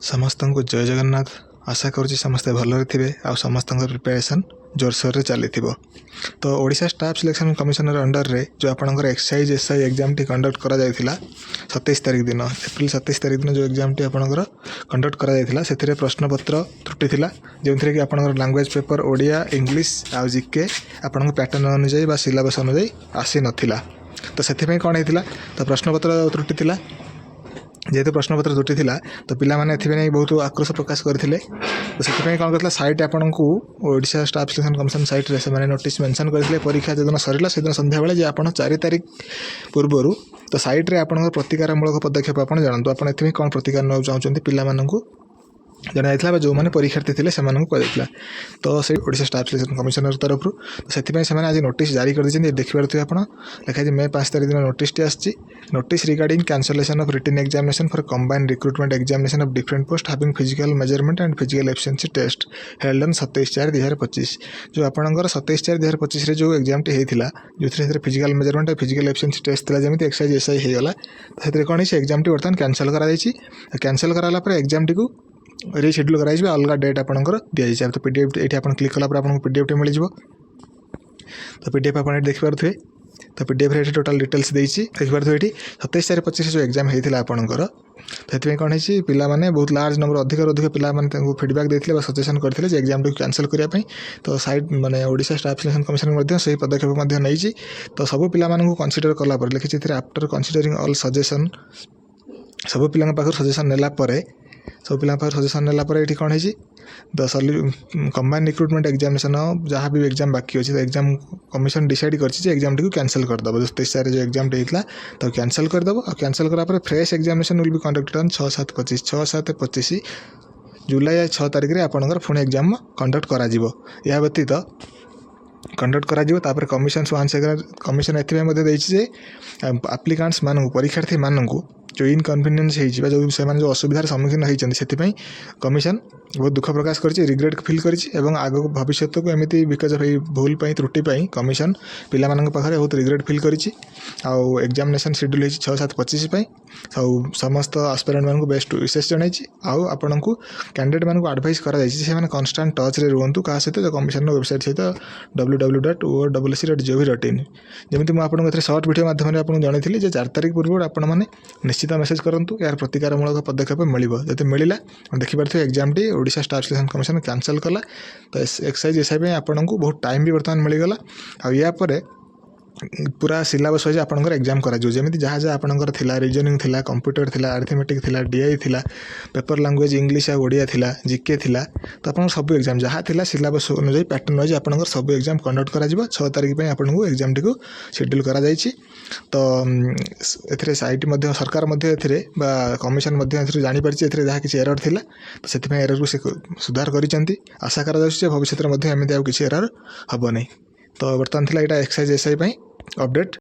समस्त को जय जगन्नाथ। आशा करुँच समस्ते भलरे थे आ समस्त प्रिपेरेसन जोरसोर रे चली तो Odisha staff selection commissioner under रे जो आपंकर excise SI exam T conduct करा जायथिला 27 तारिख दिन एप्रिल 27 तारिख दिन जो एग्जाम टी आपंकर कंडक्ट करा जायथिला सेथिरे प्रश्नपत्र त्रुटि थिला जेमथिरे कि आपंकर लैंग्वेज पेपर ओडिया इंग्लिश आ जीके आपंकर पैटर्न अनुसार बा सिलेबस अनुसार आसी नथिला तो सेथिपई कोन हेतिला तो प्रश्नपत्र त्रुटि थिला जेहेतु प्रश्नपत्र त्रुटि थिला तो पिला माने एथिबे बहुत आक्रोश प्रकाश करथिले तो सेथिपई कोन करथिला साइट आपन को Odisha staff selection commission site रे से माने नोटिस मेंशन करथिले परीक्षा जदन सरिला सेदिन संध्या बेले जे आपन 4 तारिख पूर्वरु तो साइट रे आपन प्रतिकारमूलक पदक्षेप आपन जानतु आपन एथिबे कोन प्रतिकार न चाहउचंती पिला माननकु जनाइला जो मैंने परीक्षार्थी थे से कहुला तो से ओडिशा स्टाफ सिलेक्शन कमिशनर तरफ से आज नोटिस जारी कर देखिए आप लिखाई मे 5 तारिख दिन नोटिस आसी notice regarding cancellation of written examination for combined recruitment examination of different post having physical measurement and physical efficiency test held on 27/4/2025 जो आपंकर 27/4/2025 जो एग्जाम टी होता जो फिजिकल मेजरमेंट और फिजिकल एफिशिएंसी टेस्ट था जमी एक्साइज एसआई होगा तो कौन एग्जाम टी बर्तमान कैंसल कैंसल कराला एग्जाम टी को रिशेड्यूल कराई अलग डेट आपंकर दि जाए तो पीडीएफ ये क्लिक कला आपको पीडीएफ टी मिल तो पीडीएफ आप देखिपे तो पीडीएफ रे टोटल डिटेल्स देती देखिपे ये 27/4/25 जो एग्जाम होता आपंकर तो कौन है पिला माने बहुत लार्ज नंबर अधिक पिला माने फीडबैक देते सजेसन करते एग्जाम टी कैंसल करने तो साइड माने ओडिशा स्टाफ सिलेक्शन कमिशन से पदक्षेप नहीं तो सब पिला कनसीडर कला लिखी आफ्टर कनसीडरिंग ऑल सजेसन सब पिला पाखर सजेसन नेला सब पिला सजेसन नेला ये कौन है द कंबाइंड रिक्रुटमेंट एग्जामिनेशन जहाँ भी एग्जाम बाकी अच्छे तो एग्जाम कमिशन डिसाइड कर एग्जाम टी कैंसल करदेव 27 तारिख जो एग्जाम टी होता तो कैंसल करदेव और कैंसल करापर fresh examination will be conducted on 6/7/25 जुलाई 6 तारिख में आपंकर पुणी एग्जाम कंडक्ट करा या व्यतीत कंडक्ट करा कमिशन कमिशन एथि आप्लिकांट्स मान परीक्षार्थी मानू जो इनकनभिनियंस हो जो असुविधार सम्मुखीन होती से कमिशन बहुत दुख प्रकाश कर रिग्रेट फिल कर आग भविष्य को एमती बिकज ऑफ भूल त्रुटि कमिशन पिला पाखे बहुत रिग्रेट फिल कर एग्जामिनेशन शेड्यूल 6/7/25 समस्त आस्पिरेंट मान बेस्ट विशेष जन आपन को कैंडिडेट मान एडवाइस कर कन्स्टांट टच रे रुहतु क्या सहित कमिशन वेबसाइट सहित www.occ.gov.in जमी मुझे सर्ट वीडियो माध्यम आपको जनई 4 तारिख पूर्व आपण मैंने निश्चित मेसेज करूँ यार प्रतिकारमूलक पदक्षेप मिल जब मिलला देखिपे एग्जाम टी Odisha staff selection commission cancel कला तो एक्साइज एसआई आपन को बहुत टाइम भी बर्तमान मिलगला आ पूरा सिलेबस वाइज आपंकर एग्जाम करमी जहाँ जहाँ आपंकर थिला रीजनिंग थिला कंप्यूटर थिला अरिथमेटिक थिला डीआई थिला पेपर लैंग्वेज इंग्लिश आ ओडिया थिला जीके थिला तो आप सब एग्जाम जहाँ थिला सिलेबस अनुसार पैटर्न वाइज आपंकर सब एग्जाम कंडक्ट करा 6 तारिख में आपको एग्जाम टी को शेड्यूल करा तो ए साइट सरकार कमिशन जापारी जहाँ किसी एरर थिला तो से एरर को सुधार कर आशा करा भविष्य में एमती किसी एरर हम नहीं तो बर्तमान थिला यहाँ एक्साइज एसआई अपडेट।